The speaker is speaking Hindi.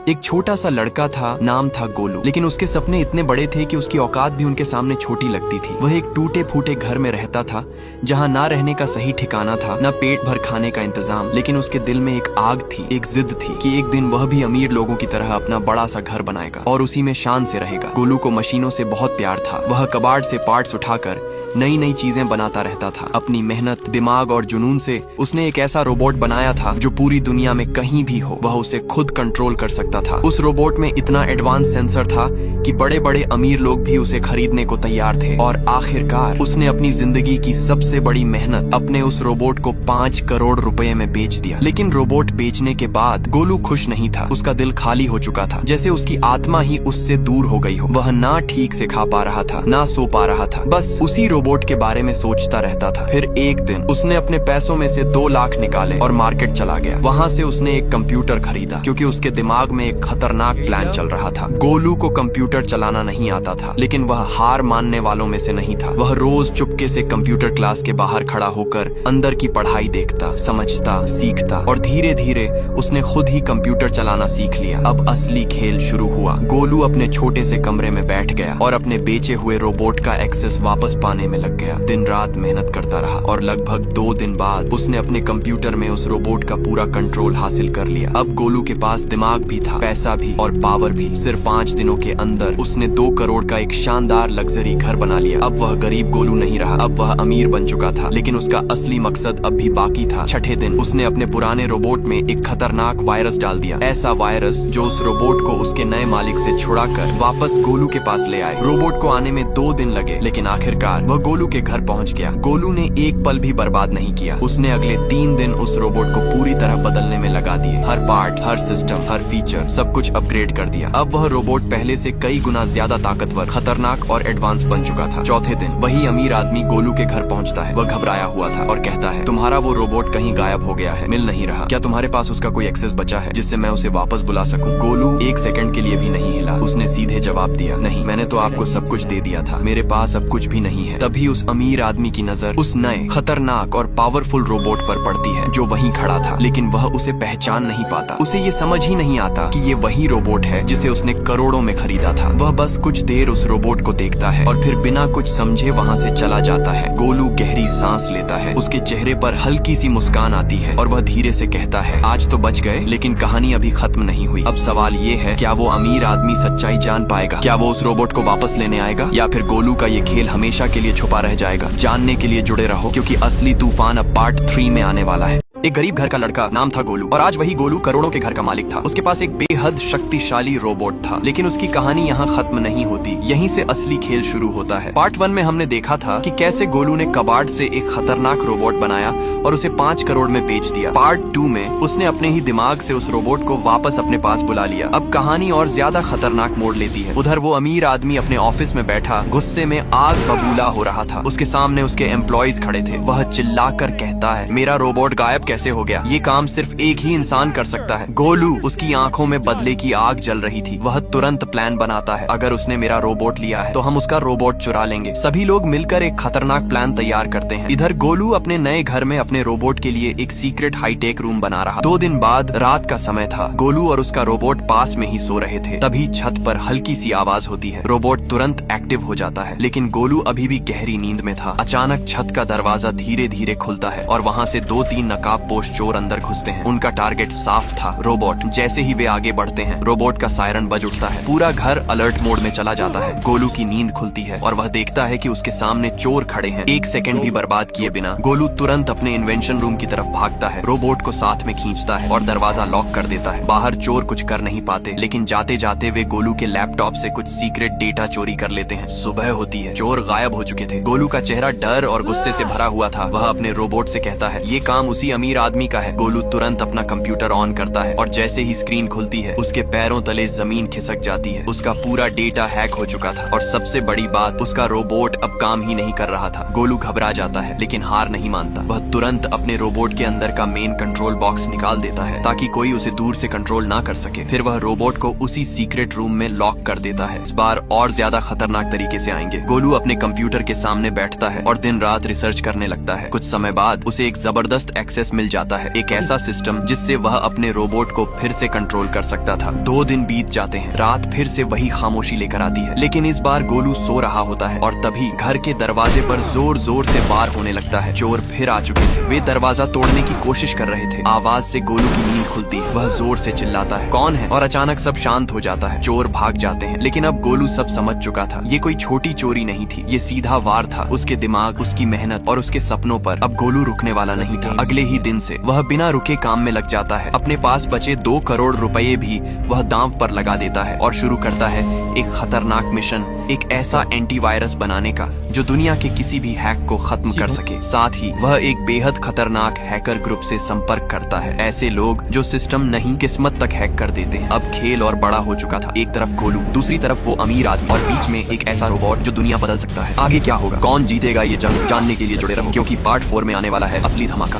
एक छोटा सा लड़का था, नाम था गोलू। लेकिन उसके सपने इतने बड़े थे कि उसकी औकात भी उनके सामने छोटी लगती थी। वह एक टूटे फूटे घर में रहता था, जहाँ ना रहने का सही ठिकाना था, न पेट भर खाने का इंतजाम। लेकिन उसके दिल में एक आग थी, एक जिद थी कि एक दिन वह भी अमीर लोगों की तरह अपना बड़ा सा घर बनाएगा और उसी में शान से रहेगा। गोलू को मशीनों से बहुत प्यार था। वह कबाड़ से पार्ट्स उठाकर नई नई चीजें बनाता रहता था। अपनी मेहनत, दिमाग और जुनून से उसने एक ऐसा रोबोट बनाया था जो पूरी दुनिया में कहीं भी हो वह उसे खुद कंट्रोल कर सकता था। उस रोबोट में इतना एडवांस सेंसर था कि बड़े बड़े अमीर लोग भी उसे खरीदने को तैयार थे। और आखिरकार उसने अपनी जिंदगी की सबसे बड़ी मेहनत अपने उस रोबोट को 5 करोड़ रुपए में बेच दिया। लेकिन रोबोट बेचने के बाद गोलू खुश नहीं था। उसका दिल खाली हो चुका था, जैसे उसकी आत्मा ही उससे दूर हो गई हो। वह ना ठीक से खा पा रहा था, ना सो पा रहा था, बस उसी रोबोट के बारे में सोचता रहता था। फिर एक दिन उसने अपने पैसों में से 2 लाख निकाले और मार्केट चला गया। वहाँ से उसने एक कंप्यूटर खरीदा, क्योंकि उसके दिमाग में एक खतरनाक प्लान चल रहा था। गोलू को कंप्यूटर चलाना नहीं आता था, लेकिन वह हार मानने वालों में से नहीं था। वह रोज चुपके से कंप्यूटर क्लास के बाहर खड़ा होकर अंदर की पढ़ाई देखता, समझता, सीखता और धीरे धीरे उसने खुद ही कंप्यूटर चलाना सीख लिया। अब असली खेल शुरू हुआ। गोलू अपने छोटे से कमरे में बैठ गया और अपने बेचे हुए रोबोट का एक्सेस वापस पाने में लग गया। दिन रात मेहनत करता रहा और लगभग 2 दिन बाद उसने अपने कंप्यूटर में उस रोबोट का पूरा कंट्रोल हासिल कर लिया। अब गोलू के पास दिमाग भी था, पैसा भी और पावर भी। सिर्फ 5 दिनों के अंदर उसने 2 करोड़ का एक शानदार लग्जरी घर बना लिया। अब वह गरीब गोलू नहीं रहा, अब वह अमीर बन चुका था। लेकिन उसका असली मकसद अब भी बाकी था। छठे दिन उसने अपने पुराने रोबोट में एक खतरनाक वायरस डाल दिया, ऐसा वायरस जो उस रोबोट को उसके नए मालिक से छुड़ाकर वापस गोलू के पास ले आए। रोबोट को आने में 2 दिन लगे, लेकिन आखिरकार वह गोलू के घर पहुंच गया। गोलू ने एक पल भी बर्बाद नहीं किया। उसने अगले 3 दिन उस रोबोट को पूरी तरह बदलने में लगा दिए। हर पार्ट, हर सिस्टम, हर फीचर, सब कुछ अपग्रेड कर दिया। अब वह रोबोट पहले से कई गुना ज्यादा ताकतवर, खतरनाक और एडवांस बन चुका था। चौथे दिन वही अमीर आदमी गोलू के घर पहुंचता है। वह घबराया हुआ था और कहता है, तुम्हारा वो रोबोट कहीं गायब हो गया है, मिल नहीं रहा। क्या तुम्हारे पास उसका कोई एक्सेस बचा है जिससे मैं उसे वापस बुला सकूं? गोलू 1 सेकंड के लिए भी नहीं हिला। उसने सीधे जवाब दिया, नहीं, मैंने तो आपको सब कुछ दे दिया था, मेरे पास अब कुछ भी नहीं है। तभी उस अमीर आदमी की नजर उस नए, खतरनाक और पावरफुल रोबोट पर पड़ती है जो वहीं खड़ा था। लेकिन वह उसे पहचान नहीं पाता। उसे ये समझ ही नहीं आता कि ये वही रोबोट है जिसे उसने करोड़ों में खरीदा था। वह बस कुछ देर उस रोबोट को देखता है और फिर बिना कुछ समझे वहाँ से चला जाता है। गोलू गहरी सांस लेता है। उसके चेहरे पर हल्की सी मुस्कान आती है और वह धीरे से कहता है, आज तो बच गए, लेकिन कहानी अभी खत्म नहीं हुई। अब सवाल ये है, क्या वो अमीर आदमी सच्चाई जान पाएगा? क्या वो उस रोबोट को वापस लेने आएगा, या फिर गोलू का ये खेल हमेशा के लिए छुपा रह जाएगा? जानने के लिए जुड़े रहो, क्योंकि असली तूफान अब पार्ट 3 में आने वाला है। एक गरीब घर का लड़का, नाम था गोलू, और आज वही गोलू करोड़ों के घर का मालिक था। उसके पास एक बेहद शक्तिशाली रोबोट था। लेकिन उसकी कहानी यहाँ खत्म नहीं होती, यहीं से असली खेल शुरू होता है। पार्ट 1 में हमने देखा था कि कैसे गोलू ने कबाड़ से एक खतरनाक रोबोट बनाया और उसे 5 करोड़ में बेच दिया। पार्ट 2 में उसने अपने ही दिमाग से उस रोबोट को वापस अपने पास बुला लिया। अब कहानी और ज्यादा खतरनाक मोड़ लेती है। उधर वो अमीर आदमी अपने ऑफिस में बैठा गुस्से में आग बबूला हो रहा था। उसके सामने उसके एम्प्लॉयज खड़े थे। वह चिल्लाकर कहता है, मेरा रोबोट गायब कैसे हो गया? ये काम सिर्फ एक ही इंसान कर सकता है। गोलू, उसकी आंखों में बदले की आग जल रही थी। वह तुरंत प्लान बनाता है, अगर उसने मेरा रोबोट लिया है तो हम उसका रोबोट चुरा लेंगे। सभी लोग मिलकर एक खतरनाक प्लान तैयार करते हैं। इधर गोलू अपने नए घर में अपने रोबोट के लिए एक सीक्रेट हाईटेक रूम बना रहा। 2 दिन बाद रात का समय था। गोलू और उसका रोबोट पास में ही सो रहे थे। तभी छत पर हल्की सी आवाज होती है। रोबोट तुरंत एक्टिव हो जाता है, लेकिन गोलू अभी भी गहरी नींद में था। अचानक छत का दरवाजा धीरे धीरे खुलता है और वहाँ से 2-3 नकाबपोश चोर अंदर घुसते हैं। उनका टारगेट साफ था, रोबोट। जैसे ही वे आगे बढ़ते हैं, रोबोट का सायरन बज उठता है। पूरा घर अलर्ट मोड में चला जाता है। गोलू की नींद खुलती है और वह देखता है कि उसके सामने चोर खड़े हैं। 1 सेकंड भी बर्बाद किए बिना गोलू तुरंत अपने इन्वेंशन रूम की तरफ भागता है, रोबोट को साथ में खींचता है और दरवाजा लॉक कर देता है। बाहर चोर कुछ कर नहीं पाते, लेकिन जाते जाते वे गोलू के लैपटॉप से कुछ सीक्रेट डेटा चोरी कर लेते हैं। सुबह होती है, चोर गायब हो चुके थे। गोलू का चेहरा डर और गुस्से से भरा हुआ था। वह अपने रोबोट से कहता है, ये काम उसी अमीर आदमी का है। गोलू तुरंत अपना कंप्यूटर ऑन करता है और जैसे ही स्क्रीन खुलती है, उसके पैरों तले जमीन खिसक जाती है। उसका पूरा डेटा हैक हो चुका था और सबसे बड़ी बात, उसका रोबोट अब काम ही नहीं कर रहा था। गोलू घबरा जाता है, लेकिन हार नहीं मानता। वह तुरंत अपने रोबोट के अंदर का मेन कंट्रोल बॉक्स निकाल देता है ताकि कोई उसे दूर से कंट्रोल ना कर सके। फिर वह रोबोट को उसी सीक्रेट रूम में लॉक कर देता है। इस बार और ज्यादा खतरनाक तरीके से आएंगे। गोलू अपने कंप्यूटर के सामने बैठता है और दिन रात रिसर्च करने लगता है। कुछ समय बाद उसे एक जबरदस्त एक्सेस मिल जाता है, एक ऐसा सिस्टम जिससे वह अपने रोबोट को फिर से कंट्रोल कर सकता था। 2 दिन बीत जाते हैं, रात फिर से वही खामोशी लेकर आती है, लेकिन इस बार गोलू सो रहा होता है और तभी घर के दरवाजे पर जोर जोर से वार होने लगता है। चोर फिर आ चुके थे, वे दरवाजा तोड़ने की कोशिश कर रहे थे। आवाज से गोलू की नींद खुलती है, वह जोर से चिल्लाता है, कौन है? और अचानक सब शांत हो जाता है। चोर भाग जाते हैं, लेकिन अब गोलू सब समझ चुका था। ये कोई छोटी चोरी नहीं थी, ये सीधा वार था उसके दिमाग, उसकी मेहनत और उसके सपनों पर। अब गोलू रुकने वाला नहीं था। अगले ही दिन से वह बिना रुके काम में लग जाता है। अपने पास बचे 2 करोड़ रुपए भी वह दांव पर लगा देता है और शुरू करता है एक खतरनाक मिशन, एक ऐसा एंटीवायरस बनाने का जो दुनिया के किसी भी हैक को खत्म कर सके। साथ ही वह एक बेहद खतरनाक हैकर ग्रुप से संपर्क करता है, ऐसे लोग जो सिस्टम नहीं किस्मत तक हैक कर देते हैं। अब खेल और बड़ा हो चुका था, एक तरफ गोलू, दूसरी तरफ वो अमीर आदमी और बीच में एक ऐसा रोबोट जो दुनिया बदल सकता है। आगे क्या होगा, कौन जीतेगा ये जंग, जानने के लिए जुड़े रहो, क्योंकि पार्ट 4 में आने वाला है असली धमाका।